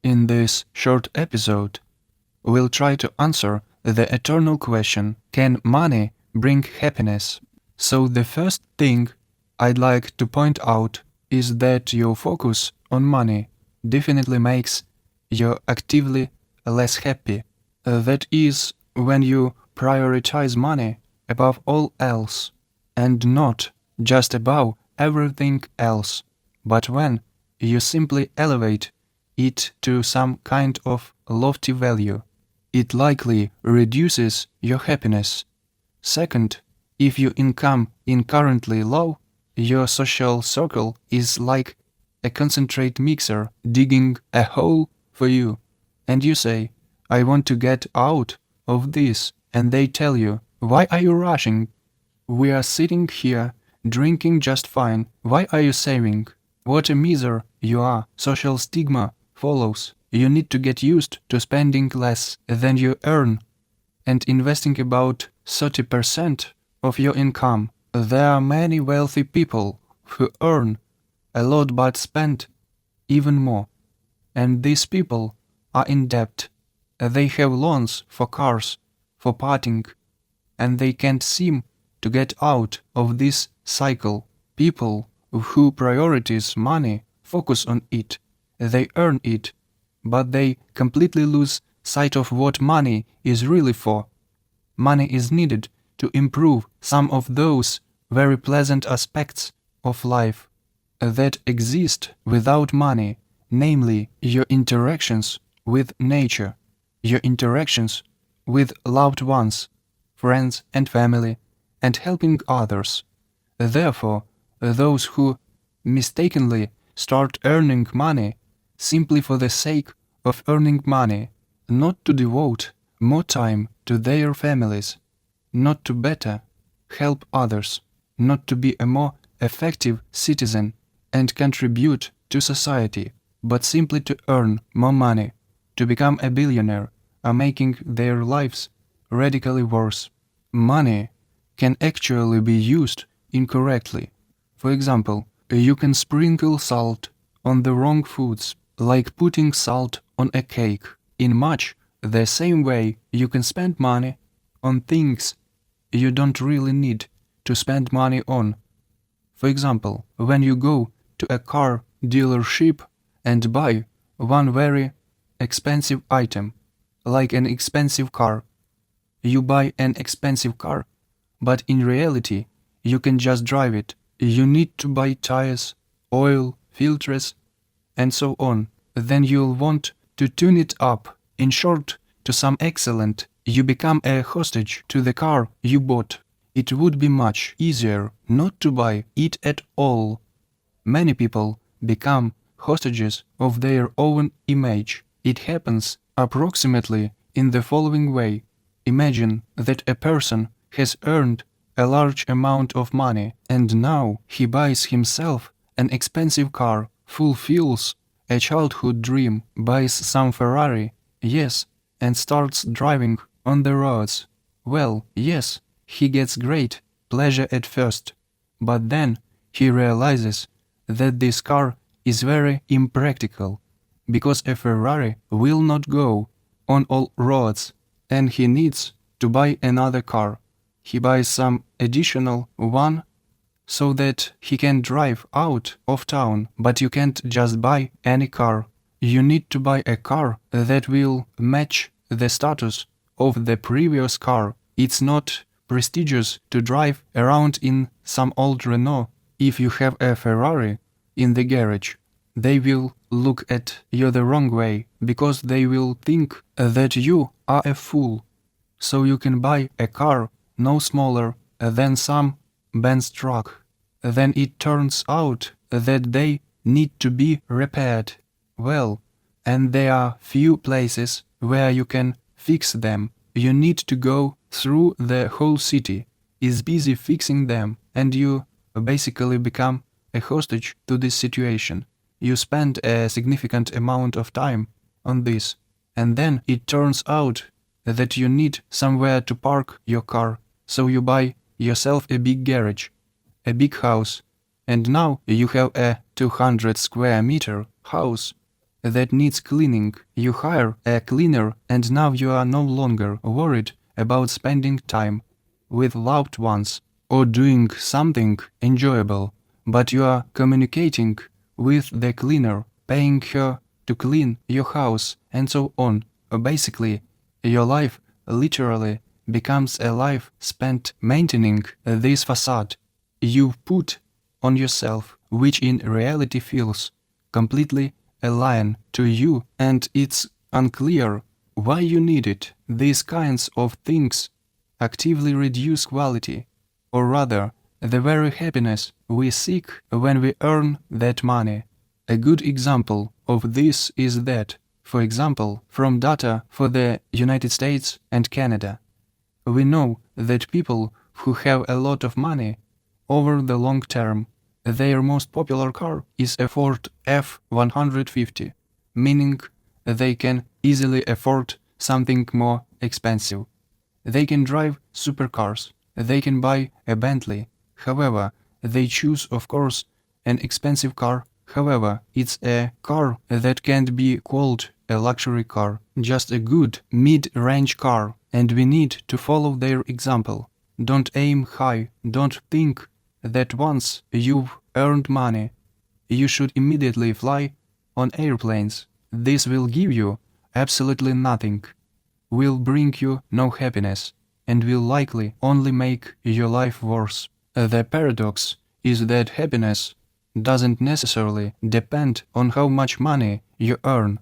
In this short episode, we'll try to answer the eternal question, can money bring happiness? So the first thing I'd like to point out is that your focus on money definitely makes you actively less happy. That is, when you prioritize money above all else, and not just above everything else, but when you simply elevate it to some kind of lofty value, it likely reduces your happiness. Second, if your income is currently low, your social circle is like a concentrate mixer digging a hole for you, and you say, I want to get out of this, and they tell you, why are you rushing? We are sitting here drinking just fine. Why are you saving? What a miser you are. Social stigma follows. You need to get used to spending less than you earn and investing about 30% of your income. There are many wealthy people who earn a lot but spend even more. And these people are in debt. They have loans for cars, for partying, and they can't seem to get out of this cycle. People who prioritize money focus on it. They earn it, but they completely lose sight of what money is really for. Money is needed to improve some of those very pleasant aspects of life that exist without money, namely your interactions with nature, your interactions with loved ones, friends and family, and helping others. Therefore, those who mistakenly start earning money simply for the sake of earning money, not to devote more time to their families, not to better help others, not to be a more effective citizen and contribute to society, but simply to earn more money, to become a billionaire, are making their lives radically worse. Money can actually be used incorrectly. For example, you can sprinkle salt on the wrong foods, like putting salt on a cake. In much the same way, you can spend money on things you don't really need to spend money on. For example, when you go to a car dealership and buy one very expensive item, like an expensive car, you buy an expensive car, but in reality, you can just drive it. You need to buy tires, oil, filters, and so on. Then you'll want to tune it up, in short, to some excellent. You become a hostage to the car you bought. It would be much easier not to buy it at all. Many people become hostages of their own image. It happens approximately in the following way. Imagine that a person has earned a large amount of money and now he buys himself an expensive car, fulfills a childhood dream, buys some Ferrari, yes, and starts driving on the roads. Well, yes, he gets great pleasure at first, but then he realizes that this car is very impractical, because a Ferrari will not go on all roads, and he needs to buy another car. He buys some additional one so that he can drive out of town, but you can't just buy any car. You need to buy a car that will match the status of the previous car. It's not prestigious to drive around in some old Renault. If you have a Ferrari in the garage, they will look at you the wrong way, because they will think that you are a fool. So you can buy a car no smaller than some Benz truck. Then it turns out that they need to be repaired. Well, and there are few places where you can fix them. You need to go through the whole city, is busy fixing them, and you basically become a hostage to this situation. You spend a significant amount of time on this, and then it turns out that you need somewhere to park your car, so you buy yourself a big garage, a big house, and now you have a 200 square meter house that needs cleaning, you hire a cleaner and now you are no longer worried about spending time with loved ones or doing something enjoyable, but you are communicating with the cleaner, paying her to clean your house, and so on. Basically, your life literally becomes a life spent maintaining this facade you put on yourself, which in reality feels completely alien to you, and it's unclear why you need it. These kinds of things actively reduce quality, or rather, the very happiness we seek when we earn that money. A good example of this is that, for example, from data for the United States and Canada, we know that people who have a lot of money over the long term, their most popular car is a Ford F-150, meaning they can easily afford something more expensive. They can drive supercars, they can buy a Bentley. However, they choose, of course, an expensive car. However, it's a car that can't be called a luxury car, just a good mid-range car, and we need to follow their example. Don't aim high, don't think that once you've earned money, you should immediately fly on airplanes. This will give you absolutely nothing, will bring you no happiness, and will likely only make your life worse. The paradox is that happiness doesn't necessarily depend on how much money you earn.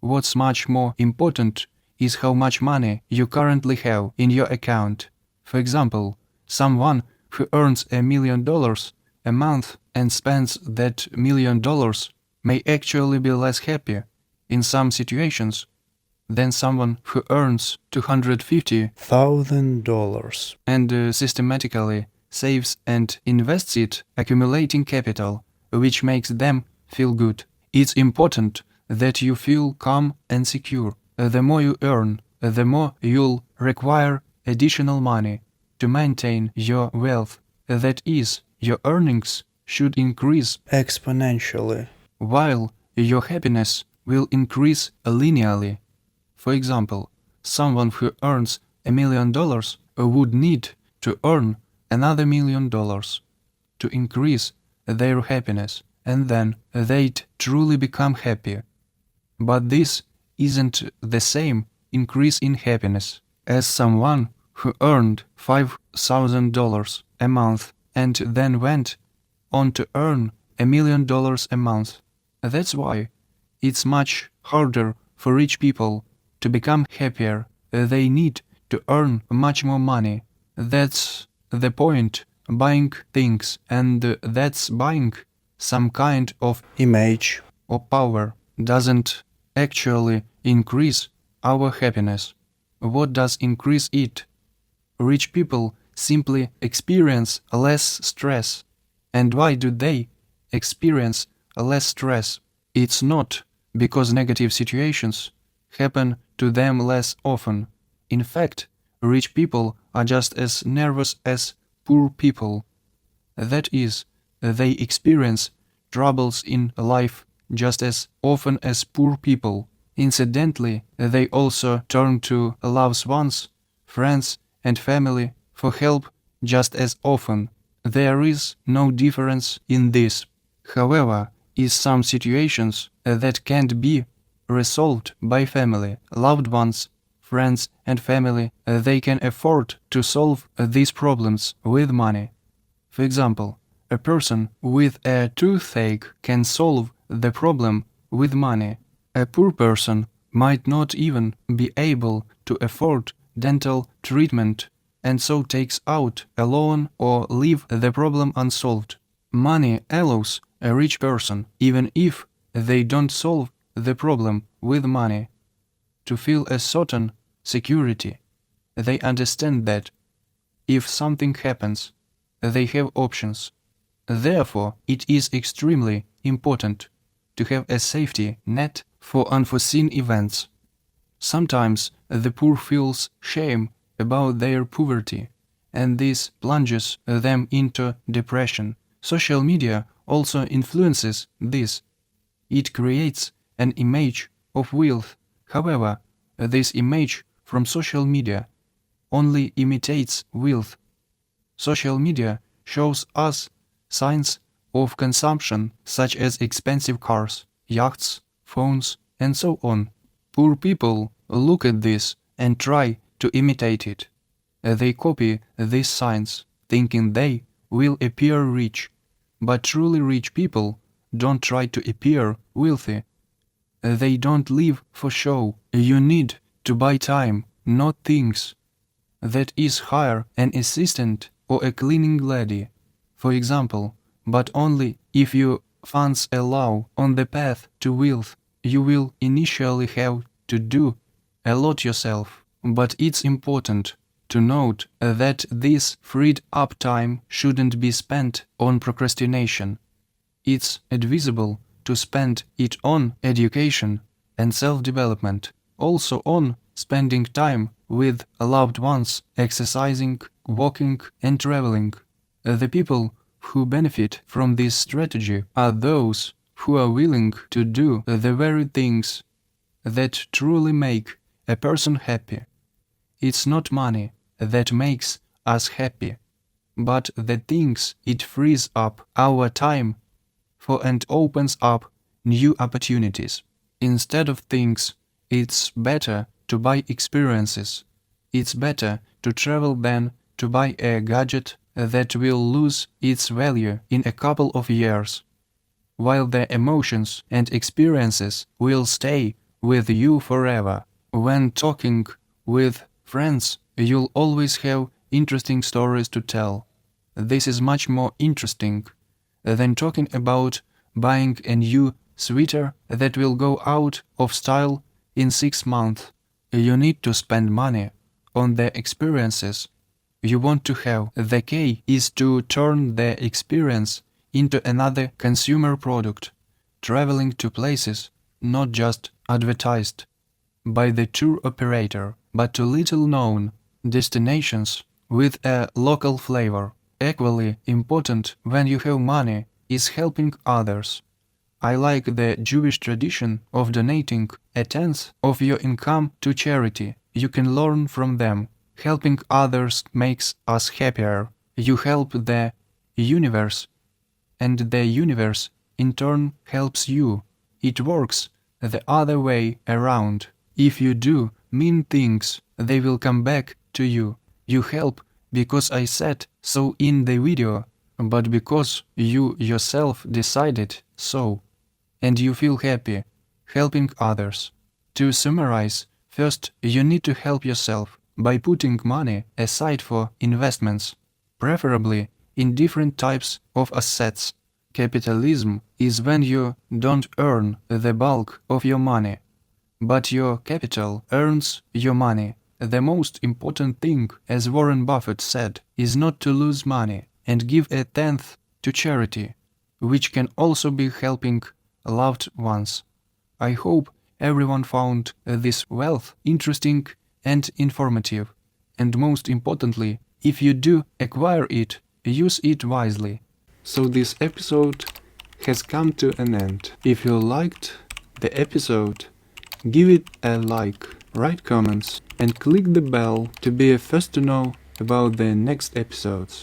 What's much more important is how much money you currently have in your account. For example, someone who earns $1 million a month and spends that $1 million may actually be less happy in some situations than someone who earns $250,000 and systematically saves and invests it, accumulating capital, which makes them feel good. It's important that you feel calm and secure. The more you earn, the more you'll require additional money to maintain your wealth. That is, your earnings should increase exponentially, while your happiness will increase linearly. For example, someone who earns $1 million would need to earn another $1 million to increase their happiness, and then they'd truly become happy. But this isn't the same increase in happiness as someone who earned $5,000 a month and then went on to earn $1 million a month. That's why it's much harder for rich people to become happier. They need to earn much more money. That's the point. Buying things, and that's buying some kind of image or power, doesn't actually increase our happiness. What does increase it? Rich people simply experience less stress. And why do they experience less stress? It's not because negative situations happen to them less often. In fact, rich people are just as nervous as poor people. That is, they experience troubles in life just as often as poor people. Incidentally, they also turn to loved ones, friends, and family for help just as often. There is no difference in this. However, in some situations that can't be resolved by family, loved ones, friends, and family, they can afford to solve these problems with money. For example, a person with a toothache can solve the problem with money. A poor person might not even be able to afford dental treatment and so takes out a loan or leave the problem unsolved. Money allows a rich person, even if they don't solve the problem with money, to feel a certain security. They understand that if something happens, they have options. Therefore, it is extremely important to have a safety net for unforeseen events. Sometimes the poor feels shame about their poverty, and this plunges them into depression. Social media also influences this. It creates an image of wealth. However, this image from social media only imitates wealth. Social media shows us signs of consumption such as expensive cars, yachts, phones, and so on. Poor people look at this and try to imitate it. They copy these signs, thinking they will appear rich. But truly rich people don't try to appear wealthy. They don't live for show. You need to buy time, not things. That is, hire an assistant or a cleaning lady, for example, but only if your funds allow. On the path to wealth, you will initially have to do a lot yourself. But it's important to note that this freed up time shouldn't be spent on procrastination. It's advisable to spend it on education and self-development, also on spending time with loved ones, exercising, walking, and traveling. The people who benefit from this strategy are those who are willing to do the very things that truly make a person happy. It's not money that makes us happy, but the things it frees up our time for and opens up new opportunities. Instead of things, it's better to buy experiences. It's better to travel than to buy a gadget that will lose its value in a couple of years, while the emotions and experiences will stay with you forever. When talking with friends, you'll always have interesting stories to tell. This is much more interesting than talking about buying a new sweater that will go out of style in 6 months. You need to spend money on the experiences you want to have. The key is to turn the experience into another consumer product, traveling to places not just advertised by the tour operator, but to little-known destinations with a local flavor. Equally important when you have money is helping others. I like the Jewish tradition of donating a tenth of your income to charity. You can learn from them. Helping others makes us happier. You help the universe, and the universe in turn helps you. It works the other way around. If you do mean things, they will come back to you. You help because I said so in the video, but because you yourself decided so, and you feel happy helping others. To summarize, first you need to help yourself by putting money aside for investments, preferably in different types of assets. Capitalism is when you don't earn the bulk of your money, but your capital earns your money. The most important thing, as Warren Buffett said, is not to lose money and give a tenth to charity, which can also be helping loved ones. I hope everyone found this wealth interesting and informative, and most importantly, if you do acquire it, use it wisely. So this episode has come to an end. If you liked the episode, give it a like, write comments, and click the bell to be first to know about the next episodes.